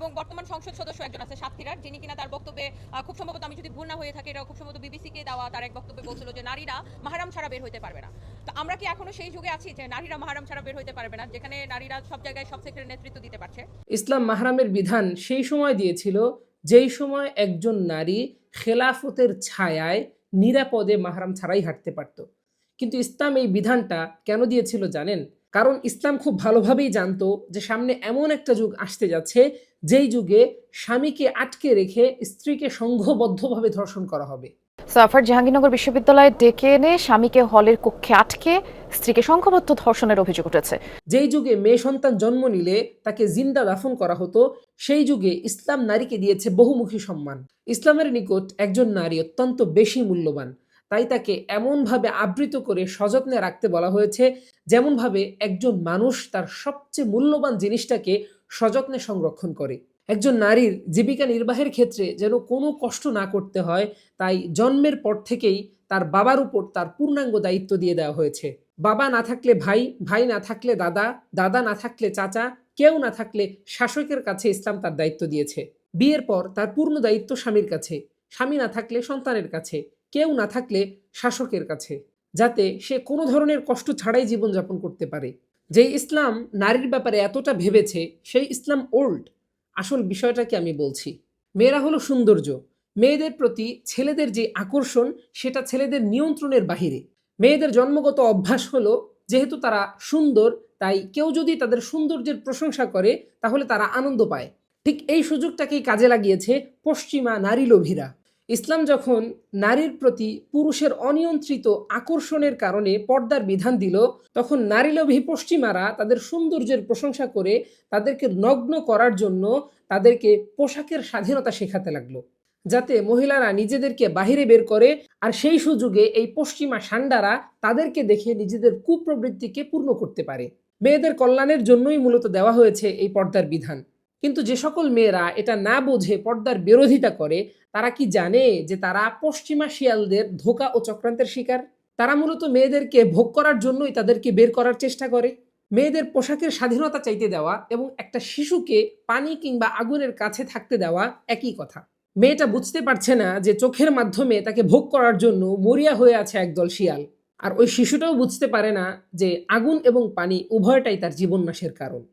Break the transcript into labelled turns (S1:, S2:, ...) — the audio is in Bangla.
S1: এবং বর্তমান সংসদ সদস্য একজন আছে সাতক্ষীরার, যিনি কিনা তার বক্তব্যে খুব সম্ভবত, আমি যদি ভুল না হয়ে থাকি, এটা খুব সম্ভবত বিবিসিকে দেওয়া তার এক বক্তব্যে বলছিল যে নারীরা মাহারাম ছাড়া বের হইতে পারবে না। তো আমরা কি এখনো সেই যুগে আছি যে নারীরা মাহারাম ছাড়া বের হইতে পারবে না, যেখানে নারীরা সব জায়গায় সব সেক্টরে নেতৃত্ব দিতে পারছে?
S2: ইসলাম মাহরামের বিধান সেই সময় দিয়েছিল যেই সময় একজন নারী খেলাফতের ছায়ায় নিরাপদে মাহরাম ছাড়াই হাঁটতে পারত। কিন্তু ইসলাম এই বিধানটা কেন দিয়েছিল জানেন? কারণ ইসলাম খুব ভালোভাবেই জানতো যে সামনে এমন একটা যুগ আসতে যাচ্ছে যেই যুগে স্বামীকে আটকে রেখে স্ত্রীকে সংঘবদ্ধভাবে ধর্ষণ করা হবে।
S3: সাফার জাহাঙ্গীরনগর বিশ্ববিদ্যালয়ে ডেকে এনে স্বামীকে হলের কক্ষে আটকে স্ত্রীকে সংঘবদ্ধ ধর্ষণের অভিযোগ উঠেছে।
S2: যেই যুগে মেয়ে সন্তান জন্ম নিলে তাকে জিন্দা দাফন করা হতো, সেই যুগে ইসলাম নারীকে দিয়েছে বহুমুখী সম্মান। ইসলামের নিকট একজন নারী অত্যন্ত বেশি মূল্যবান, তাই তাকে এমনভাবে আবৃত করে সযত্নে রাখতে বলা হয়েছে যেমনভাবে একজন মানুষ তার সবচেয়ে মূল্যবান জিনিসটাকে সযত্নে সংরক্ষণ করে। একজন নারীর জীবিকা নির্বাহের ক্ষেত্রে যেন কোনো কষ্ট না করতে হয়, তাই জন্মের পর থেকেই তার বাবার উপর তার পূর্ণাঙ্গ দায়িত্ব দিয়ে দেওয়া হয়েছে। বাবা না থাকলে ভাই, ভাই না থাকলে দাদা, দাদা না থাকলে চাচা, কেউ না থাকলে শাসকের কাছে ইসলাম তার দায়িত্ব দিয়েছে। বিয়ের পর তার পূর্ণ দায়িত্ব স্বামীর কাছে, স্বামী না থাকলে সন্তানের কাছে, কেউ না থাকলে শাসকের কাছে, যাতে সে কোনো ধরনের কষ্ট ছাড়াই জীবনযাপন করতে পারে। যেই ইসলাম নারীর ব্যাপারে এতটা ভেবেছে সেই ইসলাম ওল্ড। আসল বিষয়টাকে আমি বলছি। মেয়েরা হলো সৌন্দর্য। মেয়েদের প্রতি ছেলেদের যে আকর্ষণ সেটা ছেলেদের নিয়ন্ত্রণের বাহিরে। মেয়েদের জন্মগত অভ্যাস হলো যেহেতু তারা সুন্দর, তাই কেউ যদি তাদের সৌন্দর্যের প্রশংসা করে তাহলে তারা আনন্দ পায়। ঠিক এই সুযোগটাকেই কাজে লাগিয়েছে পশ্চিমা নারী লোভীরা। ইসলাম যখন নারীর প্রতি পুরুষের অনিয়ন্ত্রিত আকর্ষণের কারণে পর্দার বিধান দিল, তখন নারীলোভী পশ্চিমারা তাদের সৌন্দর্যের প্রশংসা করে তাদেরকে নগ্ন করার জন্য তাদেরকে পোশাকের স্বাধীনতা শেখাতে লাগলো, যাতে মহিলারা নিজেদেরকে বাহিরে বের করে। আর সেই সুযোগে এই পশ্চিমা সান্ডারা তাদেরকে দেখে নিজেদের কুপ্রবৃত্তিকে পূর্ণ করতে পারে। মেয়েদের কল্যাণের জন্যই মূলত দেওয়া হয়েছে এই পর্দার বিধান। কিন্তু যে সকল মেয়েরা এটা না বুঝে পর্দার বিরোধিতা করে, তারা কি জানে যে তারা পশ্চিমা শিয়ালদের ধোঁকা ও চক্রান্তের শিকার? তারা মূলত মেয়েদেরকে ভোগ করার জন্যই তাদেরকে বের করার চেষ্টা করে। মেয়েদের পোশাকের স্বাধীনতা চাইতে দেওয়া এবং একটা শিশুকে পানি কিংবা আগুনের কাছে থাকতে দেওয়া একই কথা। মেয়েটা বুঝতে পারছে না যে চোখের মাধ্যমে তাকে ভোগ করার জন্য মরিয়া হয়ে আছে একদল শিয়াল। আর ওই শিশুটাও বুঝতে পারে না যে আগুন এবং পানি উভয়টাই তার জীবন নাশের কারণ।